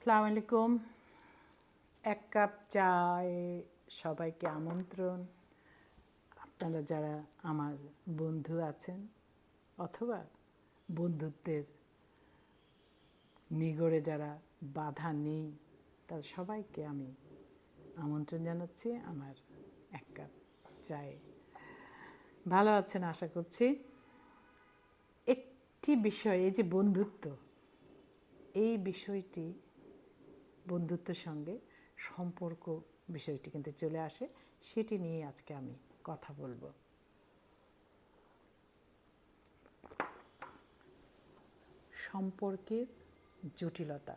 আসসালামু আলাইকুম। এক কাপ চায় সবাইকে আমন্ত্রণ। আপনারা যারা আমার বন্ধু আছেন অথবা বন্ধুত্বের নিগড়ে যারা বাধা নেই, তাদের সবাইকে আমি আমন্ত্রণ জানাচ্ছি আমার এক কাপ চায়ে। ভালো আছেন আশা করছি। একটি বিষয়, এই যে বন্ধুত্ব, এই বিষয়টি বন্ধুত্বের সঙ্গে সম্পর্ক বিষয়টি কিন্তু চলে আসে, সেটি নিয়ে আজকে আমি কথা বলবো। সম্পর্কের জটিলতা।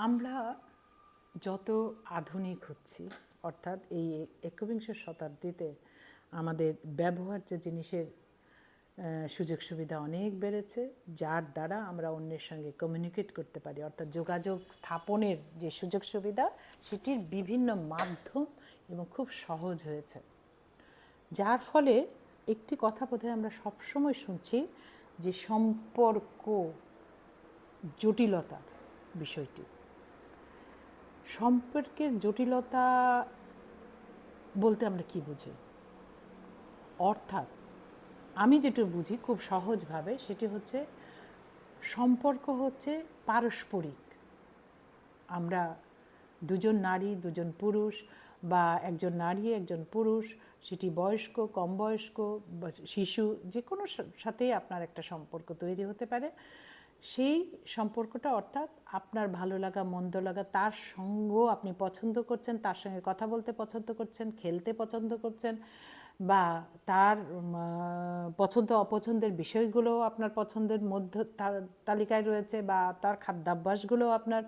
আমরা যত আধুনিক হচ্ছি, অর্থাৎ এই একবিংশ শতাব্দীতে আমাদের ব্যবহার্য জিনিসের সুযোগ সুবিধা অনেক বেড়েছে, যার দ্বারা আমরা অন্যের সঙ্গে কমিউনিকেট করতে পারি, অর্থাৎ যোগাযোগ স্থাপনের যে সুযোগ সুবিধা সেটির বিভিন্ন মাধ্যম এবং খুব সহজ হয়েছে। যার ফলে একটি কথা বোধহয় আমরা সবসময় শুনছি যে সম্পর্ক জটিলতা বিষয়টি। সম্পর্কের জটিলতা বলতে আমরা কি বুঝি? অর্থাৎ আমি যেটা বুঝি খুব সহজভাবে, সেটি হচ্ছে সম্পর্ক হচ্ছে পারস্পরিক। আমরা দুজন নারী, দুজন পুরুষ, বা একজন নারী একজন পুরুষ, সেটি বয়স্ক, কম বয়স্ক, শিশু, যে কোনো সাথেই আপনার একটা সম্পর্ক তৈরি হতে পারে। সেই সম্পর্কটা অর্থাৎ আপনার ভালো লাগা মন্দ লাগা, তার সঙ্গ আপনি পছন্দ করছেন, তার সঙ্গে কথা বলতে পছন্দ করছেন, খেলতে পছন্দ করছেন, বা তার পছন্দ অপছন্দের বিষয়গুলোও আপনার পছন্দের মধ্যে তার তালিকায় রয়েছে, বা তার খাদ্যাভ্যাসগুলোও আপনার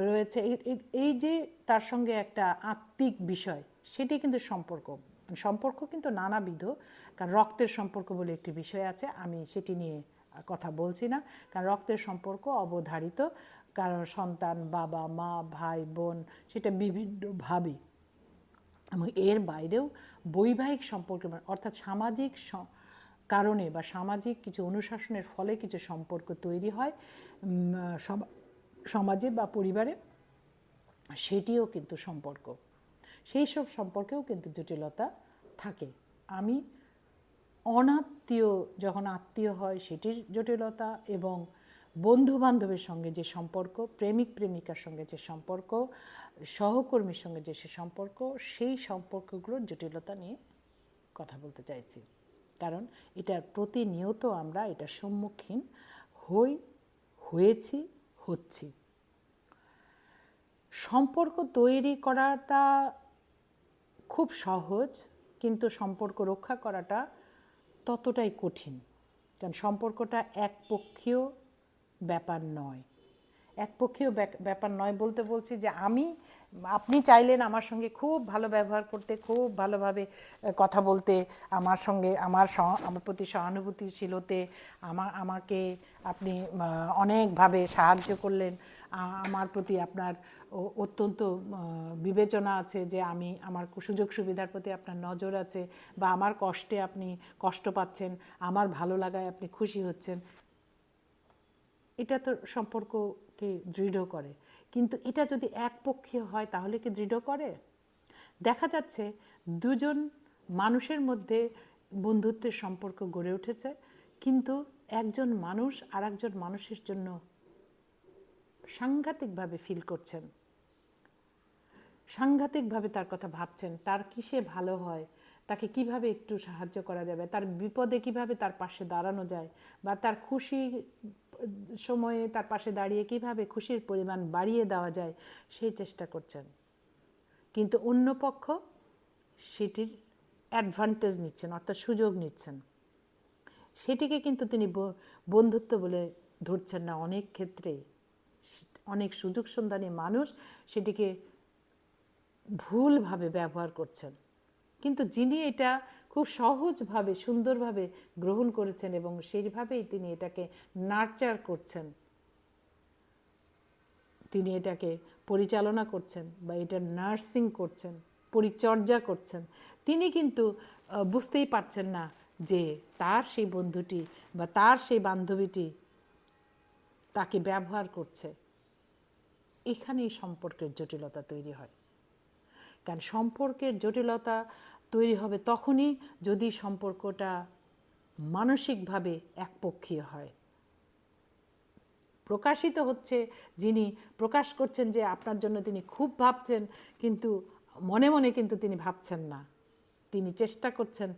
রয়েছে। এই যে তার সঙ্গে একটা আত্মিক বিষয়, সেটি কিন্তু সম্পর্ক। সম্পর্ক কিন্তু নানাবিধ, কারণ রক্তের সম্পর্ক বলে একটি বিষয় আছে, আমি সেটি নিয়ে কথা বলছি না, কারণ রক্তের সম্পর্ক অবধারিত, কারণ সন্তান, বাবা মা, ভাই বোন, সেটা বিভিন্নভাবে, এবং এর বাইরেও বৈবাহিক সম্পর্ক, অর্থাৎ সামাজিক কারণে বা সামাজিক কিছু অনুশাসনের ফলে কিছু সম্পর্ক তৈরি হয় সমাজে বা পরিবারে, সেটিও কিন্তু সম্পর্ক। সেই সব সম্পর্কেও কিন্তু জটিলতা থাকে। আমি অনাত্মীয়, যখন আত্মীয় হয় সেটির জটিলতা, এবং বন্ধু বান্ধবের সঙ্গে যে সম্পর্ক, প্রেমিক প্রেমিকার সঙ্গে যে সম্পর্ক, সহকর্মীর সঙ্গে যে সম্পর্ক, সেই সম্পর্কগুলোর জটিলতা নিয়ে কথা বলতে চাইছি। কারণ এটার প্রতিনিয়ত আমরা এটার সম্মুখীন হয়েছি, হচ্ছি। সম্পর্ক তৈরি করাটা খুব সহজ, কিন্তু সম্পর্ক রক্ষা করাটা ততটাই কঠিন। কারণ সম্পর্কটা একপক্ষীয় ব্যাপার নয়। একপক্ষীয় ব্যাপার নয় বলতে বলছি যে আপনি চাইলেন আমার সঙ্গে খুব ভালো ব্যবহার করতে, খুব ভালোভাবে কথা বলতে, আমার সঙ্গে আমার প্রতি সহানুভূতিশীল হতে, আমাকে আপনি অনেকভাবে সাহায্য করলেন, আমার প্রতি আপনার অত্যন্ত বিবেচনা আছে, যে আমার সুযোগ সুবিধার প্রতি আপনার নজর আছে, বা আমার কষ্টে আপনি কষ্ট পাচ্ছেন, আমার ভালো লাগায় আপনি খুশি হচ্ছেন। এটা তো সম্পর্ককে দৃঢ় করে। কিন্তু এটা যদি একপক্ষীয় হয় তাহলে কি দৃঢ় করে? দেখা যাচ্ছে দুজন মানুষের মধ্যে বন্ধুত্বের সম্পর্ক গড়ে উঠেছে, কিন্তু একজন মানুষ আর একজন মানুষের জন্য সাংঘাতিকভাবে ফিল করছেন, সাংঘাতিকভাবে তার কথা ভাবছেন, তার কিসে ভালো হয়, তাকে কিভাবে একটু সাহায্য করা যাবে, তার বিপদে কিভাবে তার পাশে দাঁড়ানো যায়, বা তার খুশি সময়ে তার পাশে দাঁড়িয়ে কিভাবে খুশির পরিমাণ বাড়িয়ে দেওয়া যায়, সেই চেষ্টা করছেন। কিন্তু অন্য পক্ষ সেটির অ্যাডভান্টেজ নিচ্ছেন, অর্থাৎ সুযোগ নিচ্ছেন। সেটিকে কিন্তু তিনি বন্ধুত্ব বলে ধরছেন না। অনেক ক্ষেত্রেই অনেক সুযোগ সন্ধানী মানুষ সেটিকে ভুলভাবে ব্যবহার করছেন। কিন্তু যিনি এটা খুব সহজভাবে সুন্দরভাবে গ্রহণ করেছেন এবং সেইভাবেই তিনি এটাকে নার্চার করছেন, তিনি এটাকে পরিচালনা করছেন বা এটা নার্সিং করছেন, পরিচর্যা করছেন, তিনি কিন্তু বুঝতেই পারছেন না যে তার সেই বন্ধুটি বা তার সেই বান্ধবীটি তাকে ব্যবহার করছে, এখানেই সম্পর্কের জটিলতা তৈরি হয়। কারণ সম্পর্কের জটিলতা তৈরি হবে তখনই যদি সম্পর্কটা মানসিকভাবে একপক্ষীয় হয়। প্রকাশিত হচ্ছে, যিনি প্রকাশ করছেন যে আপনার জন্য তিনি খুব ভাবছেন, কিন্তু মনে মনে কিন্তু তিনি ভাবছেন না। তিনি চেষ্টা করছেন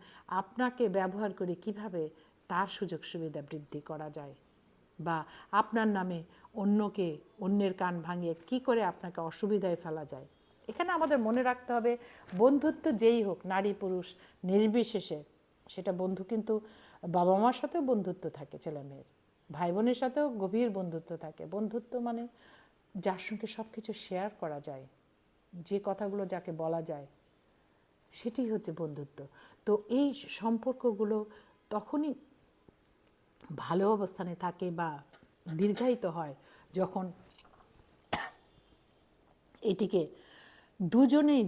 আপনাকে ব্যবহার করে কিভাবে তার সুযোগ সুবিধা বৃদ্ধি করা যায়, বা আপনার নামে অন্যের কান ভাঙিয়ে কি করে আপনাকে অসুবিধায় ফেলা যায়। এখানে আমাদের মনে রাখতে হবে, বন্ধুত্ব যেই হোক, নারী পুরুষ নির্বিশেষে, সেটা বন্ধু কিন্তু বাবা মার সাথেও বন্ধুত্ব থাকে, ছেলে মেয়ের ভাই বোনের সাথেও গভীর বন্ধুত্ব থাকে। বন্ধুত্ব মানে যার সঙ্গে সব কিছু শেয়ার করা যায়, যে কথাগুলো যাকে বলা যায়, সেটি হচ্ছে বন্ধুত্ব। তো এই সম্পর্কগুলো তখনই ভালো অবস্থানে থাকে বা দীর্ঘায়িত হয় যখন এটিকে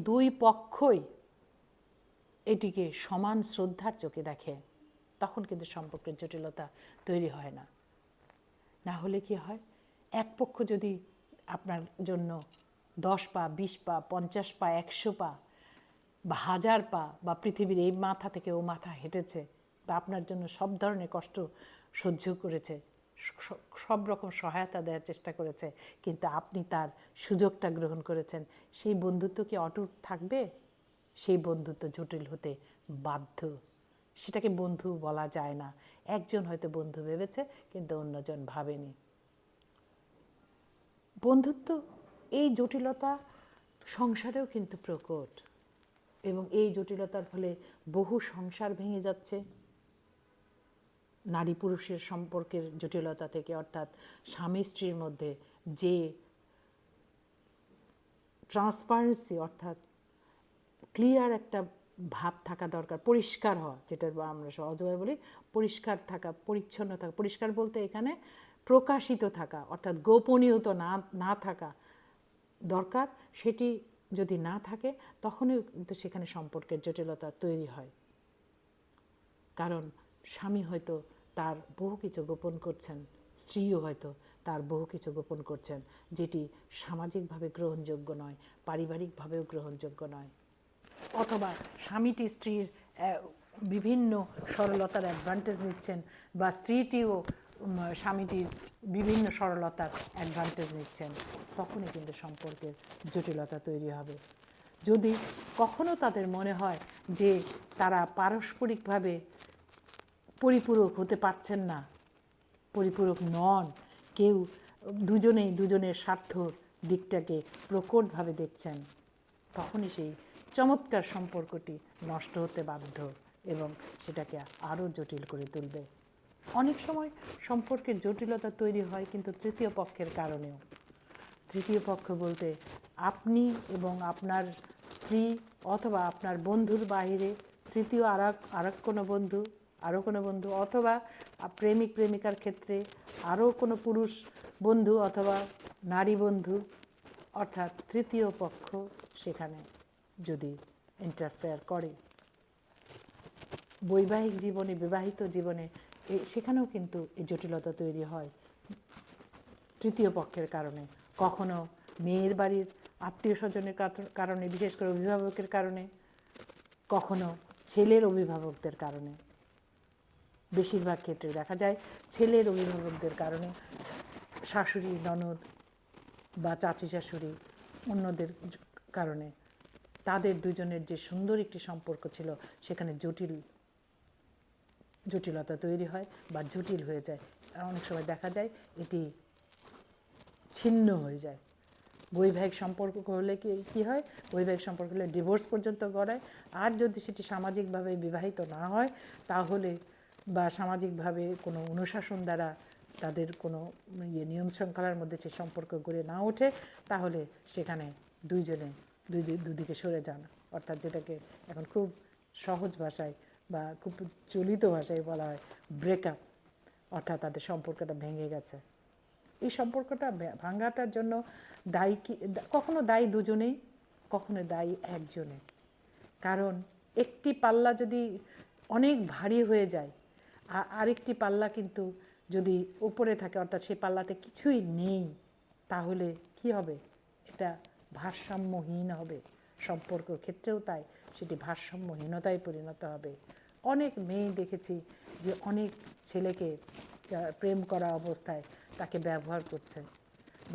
দুই পক্ষই এটিকে সমান শ্রদ্ধার চোখে দেখে। তখন কিন্তু সম্পর্কের জটিলতা তৈরি হয় না। না হলে কি হয়, এক পক্ষ যদি আপনার জন্য 10 পা, 20 পা, 50 পা, 100 পা বা 1000 পা বা পৃথিবীর এই মাথা থেকে ও মাথা হেঁটেছে, বা আপনার জন্য সব ধরনের কষ্ট সহ্য করেছে, সব রকম সহায়তা দেওয়ার চেষ্টা করেছে, কিন্তু আপনি তার সুযোগটা গ্রহণ করেছেন, সেই বন্ধুত্ব কি অটুট থাকবে? সেই বন্ধুত্ব জটিল হতে বাধ্য। সেটাকে বন্ধু বলা যায় না। একজন হয়তো বন্ধু ভেবেছে, কিন্তু অন্যজন ভাবেনি। বন্ধুত্ব এই জটিলতা সংসারেও কিন্তু প্রকট, এবং এই জটিলতার ফলে বহু সংসার ভেঙে যাচ্ছে। নারী পুরুষের সম্পর্কের জটিলতা থেকে, অর্থাৎ স্বামী স্ত্রীর মধ্যে যে ট্রান্সপারেন্সি, অর্থাৎ ক্লিয়ার একটা ভাব থাকা দরকার, পরিষ্কার হওয়া, যেটা আমরা সহজভাবে বলি পরিষ্কার থাকা, পরিচ্ছন্ন থাকা। পরিষ্কার বলতে এখানে প্রকাশিত থাকা, অর্থাৎ গোপনীয়তা না থাকা দরকার। সেটি যদি না থাকে, তখনই কিন্তু সেখানে সম্পর্কের জটিলতা তৈরি হয়। কারণ স্বামী হয়তো তার বহু কিছু গোপন করছেন, স্ত্রীও হয়তো তার বহু কিছু গোপন করছেন, যেটি সামাজিকভাবে গ্রহণযোগ্য নয়, পারিবারিকভাবেও গ্রহণযোগ্য নয়। অথবা স্বামীটি স্ত্রীর বিভিন্ন সরলতার অ্যাডভান্টেজ নিচ্ছেন, বা স্ত্রীটিও স্বামীটির বিভিন্ন সরলতার অ্যাডভান্টেজ নিচ্ছেন। তখনই কিন্তু সম্পর্কের জটিলতা তৈরি হবে। যদি কখনো তাদের মনে হয় যে তারা পারস্পরিকভাবে পরিপূরক হতে পারছেন না, পরিপূরক নন, কেউ দুজনেই দুজনের স্বার্থ দিকটাকে প্রকটভাবে দেখছেন, তখনই সেই চমৎকার সম্পর্কটি নষ্ট হতে বাধ্য, এবং সেটাকে আরও জটিল করে তুলবে। অনেক সময় সম্পর্কের জটিলতা তৈরি হয় কিন্তু তৃতীয় পক্ষের কারণেও। তৃতীয় পক্ষ বলতে আপনি এবং আপনার স্ত্রী, অথবা আপনার বন্ধুর বাইরে তৃতীয় আরেক কোনো বন্ধু, আরও কোনো বন্ধু, অথবা প্রেমিক প্রেমিকার ক্ষেত্রে আরও কোনো পুরুষ বন্ধু অথবা নারী বন্ধু, অর্থাৎ তৃতীয় পক্ষ সেখানে যদি ইন্টারফেয়ার করে, বৈবাহিক জীবনে, বিবাহিত জীবনে, সেখানেও কিন্তু এই জটিলতা তৈরি হয় তৃতীয় পক্ষের কারণে। কখনো মেয়ের বাড়ির আত্মীয় স্বজনের কারণে, বিশেষ করে অভিভাবকের কারণে, কখনো ছেলের অভিভাবকদের কারণে। বেশিরভাগ ক্ষেত্রে দেখা যায় ছেলের অভিভাবকদের কারণে, শাশুড়ি, ননদ বা চাচি শাশুড়ি, অন্যদের কারণে তাদের দুজনের যে সুন্দর একটি সম্পর্ক ছিল, সেখানে জটিলতা তৈরি হয় বা জটিল হয়ে যায়। অনেক সময় দেখা যায় এটি ছিন্ন হয়ে যায়। বৈবাহিক সম্পর্ক হলে কি হয়, বৈবাহিক সম্পর্ক হলে ডিভোর্স পর্যন্ত গড়ায়। আর যদি সেটি সামাজিকভাবে বিবাহিত না হয়, তাহলে বা সামাজিকভাবে কোনো অনুশাসন দ্বারা তাদের কোনো নিয়ম শৃঙ্খলার মধ্যে সে সম্পর্ক গড়ে না ওঠে, তাহলে সেখানে দুদিকে সরে যান, অর্থাৎ যেটাকে এখন খুব সহজ ভাষায় বা খুব চলিত ভাষায় বলা হয় ব্রেকআপ, অর্থাৎ তাদের সম্পর্কটা ভেঙে গেছে। এই সম্পর্কটা ভাঙাটার জন্য দায়ী কখনো দায়ী দুজনেই, কখনো দায়ী একজনে। কারণ একটি পাল্লা যদি অনেক ভারী হয়ে যায়, আরেকটি পাল্লা কিন্তু যদি উপরে থাকে, অর্থাৎ সে পাল্লাতে কিছুই নেই, তাহলে কি হবে? এটা ভারসাম্যহীন হবে। সম্পর্ক ক্ষেত্রেও তাই, সেটি ভারসাম্যহীনতায় পরিণত হবে। অনেক মেয়ে দেখেছি যে অনেক ছেলেকে প্রেম করা অবস্থায় তাকে ব্যবহার করছে।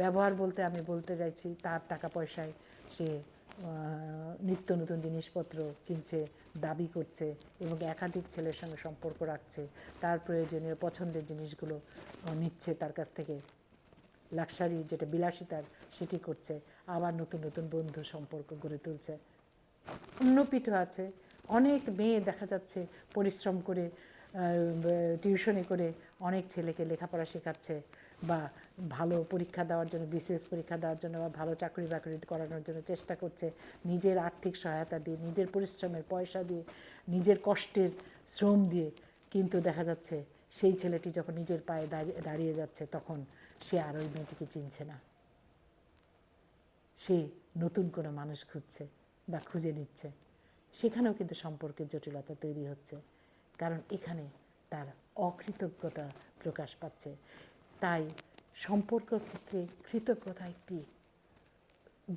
ব্যবহার বলতে আমি বলতে চাইছি তার টাকা পয়সায় সে নিত্য নতুন জিনিসপত্র কিনছে, দাবি করছে এবং একাধিক ছেলের সঙ্গে সম্পর্ক রাখছে, তার প্রয়োজনীয় পছন্দের জিনিসগুলো নিচ্ছে তার কাছ থেকে, লাক্সারি যেটা বিলাসিতার সেটি করছে, আবার নতুন নতুন বন্ধু সম্পর্ক গড়ে তুলছে। অন্য পিঠও আছে, অনেক মেয়ে দেখা যাচ্ছে পরিশ্রম করে টিউশনি করে অনেক ছেলেকে লেখাপড়া শেখাচ্ছে, বা ভালো পরীক্ষা দেওয়ার জন্য, বিসিএস পরীক্ষা দেওয়ার জন্য, বা ভালো চাকরি বাকরি করানোর জন্য চেষ্টা করছে, নিজের আর্থিক সহায়তা দিয়ে, নিজের পরিশ্রমের পয়সা দিয়ে, নিজের কষ্টের শ্রম দিয়ে। কিন্তু দেখা যাচ্ছে সেই ছেলেটি যখন নিজের পায়ে দাঁড়িয়ে যাচ্ছে, তখন সে আর ওই মেয়েটিকে চিনছে না, সে নতুন কোনো মানুষ খুঁজছে বা খুঁজে নিচ্ছে। সেখানেও কিন্তু সম্পর্কের জটিলতা তৈরি হচ্ছে, কারণ এখানে তার অকৃতজ্ঞতা প্রকাশ পাচ্ছে। তাই সম্পর্কের ক্ষেত্রে কৃতজ্ঞতা একটি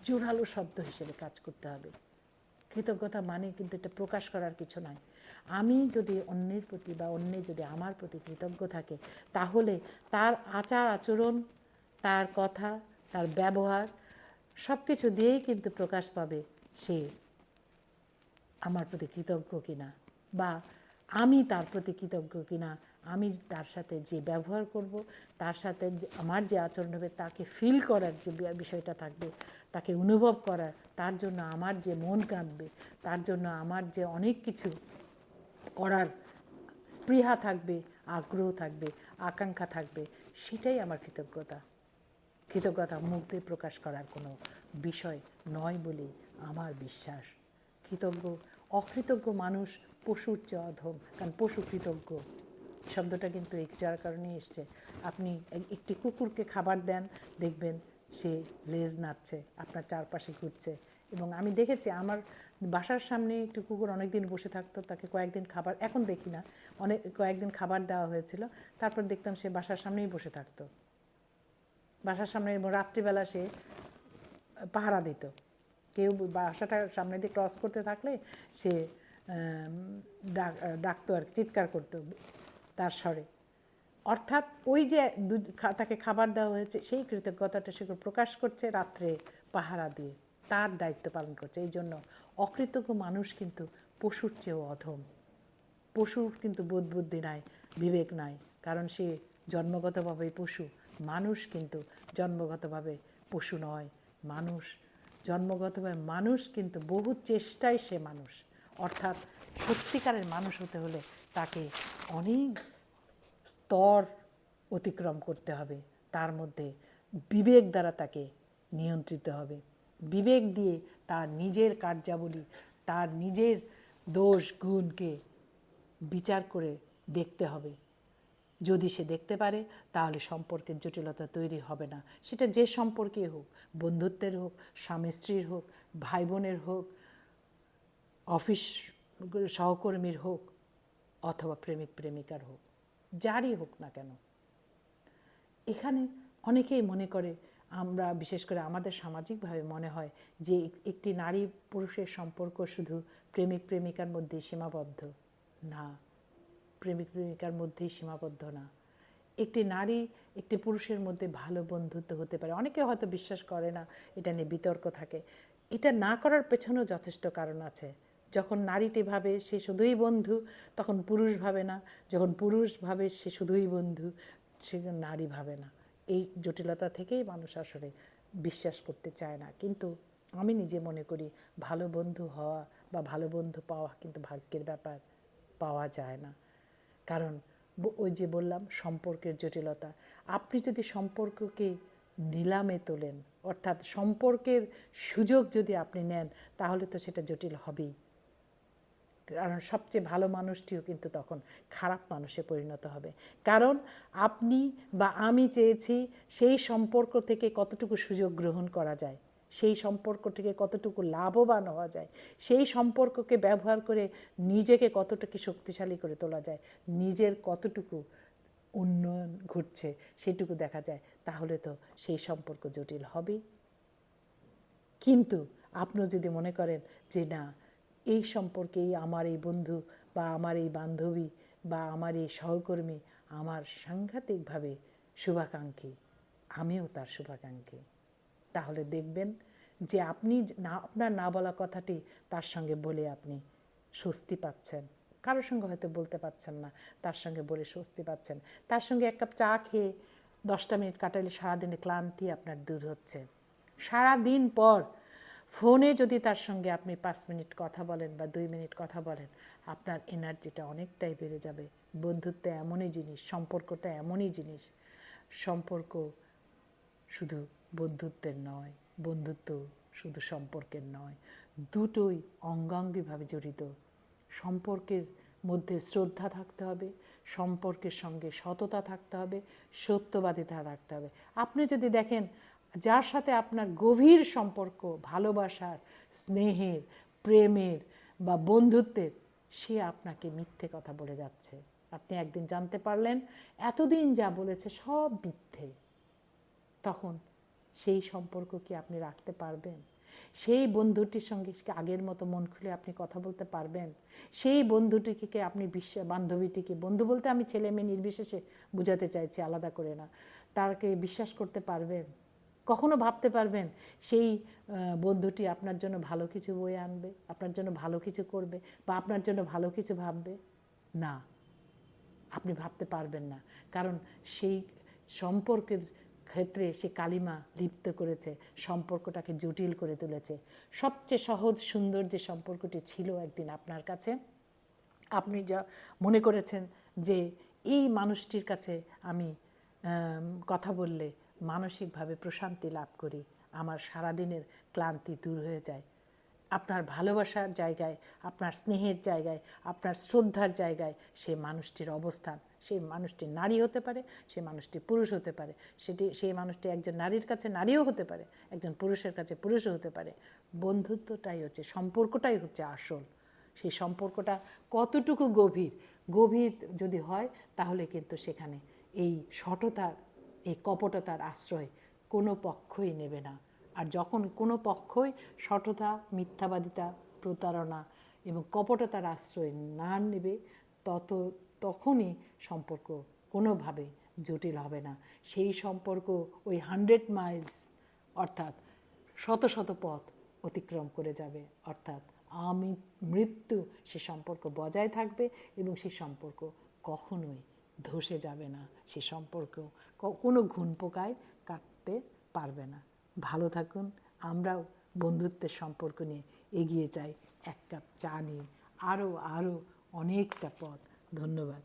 জোরালো শব্দ হিসেবে কাজ করতে হবে। কৃতজ্ঞতা মানে কিন্তু এটা প্রকাশ করার কিছু নয়। আমি যদি অন্যের প্রতি বা অন্যে যদি আমার প্রতি কৃতজ্ঞ থাকে, তাহলে তার আচার আচরণ, তার কথা, তার ব্যবহার সব কিছু দিয়েই কিন্তু প্রকাশ পাবে সে আমার প্রতি কৃতজ্ঞ কিনা, বা আমি তার প্রতি কৃতজ্ঞ কিনা। আমি তার সাথে যে ব্যবহার করব, তার সাথে আমার যে আচরণ হবে, তাকে ফিল করার যে বিষয়টা থাকবে, তাকে অনুভব করার, তার জন্য আমার যে মন কাঁদবে, তার জন্য আমার যে অনেক কিছু করার স্পৃহা থাকবে, আগ্রহ থাকবে, আকাঙ্ক্ষা থাকবে, সেটাই আমার কৃতজ্ঞতা। কৃতজ্ঞতা মুখ দিয়ে প্রকাশ করার কোনো বিষয় নয় বলে আমার বিশ্বাস। অকৃতজ্ঞ মানুষ পশুর চেয়ে অধম, কারণ পশু কৃতজ্ঞ শব্দটা কিন্তু এই যার কারণে এসছে। আপনি একটি কুকুরকে খাবার দেন, দেখবেন সে লেজ নাড়ছে, আপনার চারপাশে ঘুরছে। এবং আমি দেখেছি আমার বাসার সামনে একটি কুকুর অনেকদিন বসে থাকতো, তাকে কয়েকদিন খাবার, এখন দেখি না, কয়েকদিন খাবার দেওয়া হয়েছিল, তারপর দেখতাম সে বাসার সামনেই বসে থাকতো, বাসার সামনে, এবং রাত্রিবেলা সে পাহারা দিত। কেউ বাসাটার সামনে দিয়ে ক্রস করতে থাকলে সে ডাকতো আর চিৎকার করতো তার স্বরে। অর্থাৎ ওই যে তাকে খাবার দেওয়া হয়েছে, সেই কৃতজ্ঞতাটা সে প্রকাশ করছে রাত্রে পাহারা দিয়ে, তার দায়িত্ব পালন করছে। এই জন্য অকৃতজ্ঞ মানুষ কিন্তু পশুর চেয়েও অধম। পশুর কিন্তু বোধ বুদ্ধি নাই, বিবেক নাই, কারণ সে জন্মগতভাবেই পশু। মানুষ কিন্তু জন্মগতভাবে পশু নয়, মানুষ জন্মগতভাবে মানুষ, কিন্তু বহু চেষ্টায় সে মানুষ। অর্থাৎ সত্যিকারের মানুষ হতে হলে তাকে অনেক স্তর অতিক্রম করতে হবে, তার মধ্যে বিবেক দ্বারা তাকে নিয়ন্ত্রিত হবে। বিবেক দিয়ে তার নিজের কার্যাবলী, তার নিজের দোষ গুণকে বিচার করে দেখতে হবে। যদি সে দেখতে পারে, তাহলে সম্পর্কের জটিলতা তৈরি হবে না। সেটা যে সম্পর্কেই হোক, বন্ধুত্বের হোক, স্বামী স্ত্রীর হোক, ভাই বোনের হোক, অফিস সহকর্মীর হোক, অথবা প্রেমিক প্রেমিকার হোক, যারই হোক না কেন। এখানে অনেকেই মনে করে, আমরা বিশেষ করে আমাদের সামাজিকভাবে মনে হয় যে একটি নারী পুরুষের সম্পর্ক শুধু প্রেমিক প্রেমিকার মধ্যেই সীমাবদ্ধ। না, প্রেমিক প্রেমিকার মধ্যেই সীমাবদ্ধ না। একটি নারী একটি পুরুষের মধ্যে ভালো বন্ধুত্ব হতে পারে। অনেকে হয়তো বিশ্বাস করে না, এটা নিয়ে বিতর্ক থাকে। এটা না করার পেছনেও যথেষ্ট কারণ আছে। যখন নারীটি ভাবে সে শুধুই বন্ধু, তখন পুরুষ ভাবে না। যখন পুরুষ ভাবে সে শুধুই বন্ধু, সে নারী ভাবে না। এই জটিলতা থেকেই মানুষ আসলে বিশ্বাস করতে চায় না। কিন্তু আমি নিজে মনে করি, ভালো বন্ধু হওয়া বা ভালো বন্ধু পাওয়া কিন্তু ভাগ্যের ব্যাপার, পাওয়া যায় না। কারণ ওই যে বললাম, সম্পর্কের জটিলতা। আপনি যদি সম্পর্ককে নিলামে তোলেন, অর্থাৎ সম্পর্কের সুযোগ যদি আপনি নেন, তাহলে তো সেটা জটিল হবেই। কারণ সবচেয়ে ভালো মানুষটিও কিন্তু তখন খারাপ মানুষে পরিণত হবে। কারণ আপনি বা আমি চেয়েছি সেই সম্পর্ক থেকে কতটুকু সুযোগ গ্রহণ করা যায়, সেই সম্পর্ক থেকে কতটুকু লাভবান হওয়া যায়, সেই সম্পর্ককে ব্যবহার করে নিজেকে কতটুকু শক্তিশালী করে তোলা যায়, নিজের কতটুকু উন্নয়ন ঘটছে সেটুকু দেখা যায়, তাহলে তো সেই সম্পর্ক জটিল হবেই। কিন্তু আপনিও যদি মনে করেন যে না, এই সম্পর্কেই আমার এই বন্ধু বা আমার এই বান্ধবী বা আমার এই সহকর্মী আমার সাংঘাতিকভাবে শুভাকাঙ্ক্ষী, আমিও তার শুভাকাঙ্ক্ষী, তাহলে দেখবেন যে আপনি না, আপনার না বলা কথাটি তার সঙ্গে বলে আপনি স্বস্তি পাচ্ছেন। কারোর সঙ্গে হয়তো বলতে পারছেন না, তার সঙ্গে বলে স্বস্তি পাচ্ছেন। তার সঙ্গে এক কাপ চা খেয়ে 10টা মিনিট কাটালে সারাদিনে ক্লান্তি আপনার দূর হচ্ছে। সারাদিন পর ফোনে যদি তার সঙ্গে আপনি 5 মিনিট কথা বলেন বা 2 মিনিট কথা বলেন, আপনার এনার্জিটা অনেকটাই বেড়ে যাবে। বন্ধুত্ব এমনই জিনিস, সম্পর্কটা এমনই জিনিস। সম্পর্ক শুধু বন্ধুত্বের নয়, বন্ধুত্ব শুধু সম্পর্কের নয়, দুটোই অঙ্গাঙ্গিভাবে জড়িত। সম্পর্কের মধ্যে শ্রদ্ধা থাকতে হবে, সম্পর্কের সঙ্গে সততা থাকতে হবে, সত্যবাদিতা থাকতে হবে। আপনি যদি দেখেন যার সাথে আপনার গভীর সম্পর্ক, ভালোবাসার, স্নেহের, প্রেমের বা বন্ধুত্বের, সে আপনাকে মিথ্যে কথা বলে যাচ্ছে, আপনি একদিন জানতে পারলেন এতদিন যা বলেছে সব মিথ্যে, তখন সেই সম্পর্ক কি আপনি রাখতে পারবেন? সেই বন্ধুটির সঙ্গে আগের মতো মন খুলে আপনি কথা বলতে পারবেন? সেই বন্ধুটিকে আপনি বান্ধবীটিকে, বন্ধু বলতে আমি ছেলে মেয়ে নির্বিশেষে বোঝাতে চাইছি, আলাদা করে না, তাকে বিশ্বাস করতে পারবেন? কখনো ভাবতে পারবেন সেই বন্ধুটি আপনার জন্য ভালো কিছু বয়ে আনবে, আপনার জন্য ভালো কিছু করবে বা আপনার জন্য ভালো কিছু ভাববে? না, আপনি ভাবতে পারবেন না। কারণ সেই সম্পর্কের ক্ষেত্রে সে কালিমা লিপ্ত করেছে, সম্পর্কটাকে জটিল করে তুলেছে। সবচেয়ে সহজ সুন্দর যে সম্পর্কটি ছিল একদিন আপনার কাছে, আপনি যা মনে করেছেন যে এই মানুষটির কাছে আমি কথা বললে মানসিকভাবে প্রশান্তি লাভ করি, আমার সারাদিনের ক্লান্তি দূর হয়ে যায়। আপনার ভালোবাসার জায়গায়, আপনার স্নেহের জায়গায়, আপনার শ্রদ্ধার জায়গায় সেই মানুষটির অবস্থান, সেই মানুষটি নারী হতে পারে, সেই মানুষটি পুরুষ হতে পারে, সেই মানুষটি একজন নারীর কাছে নারীও হতে পারে, একজন পুরুষের কাছে পুরুষও হতে পারে। বন্ধুত্বটাই হচ্ছে, সম্পর্কটাই হচ্ছে আসল। সেই সম্পর্কটা কতটুকু গভীর, গভীর যদি হয় তাহলে কিন্তু সেখানে এই সততার, এই কপটতার আশ্রয় কোনো পক্ষই নেবে না। আর যখন কোনো পক্ষই সততা, মিথ্যাবাদিতা, প্রতারণা এবং কপটতার আশ্রয় না নেবে, তখনই সম্পর্ক কোনোভাবে জটিল হবে না। সেই সম্পর্ক ওই 100 মাইলস অর্থাৎ শত শত পথ অতিক্রম করে যাবে, অর্থাৎ মৃত্যু সে সম্পর্ক বজায় থাকবে এবং সে সম্পর্ক কখনোই ধসে যাবে না। সে সম্পর্ক কোনো ঘুণ পোকায় কাটতে পারবে না। ভালো থাকুন। আমরাও বন্ধুত্বের সম্পর্ক নিয়ে এগিয়ে যাই এক কাপ চা নিয়ে, আরও অনেকটা পথ। ধন্যবাদ।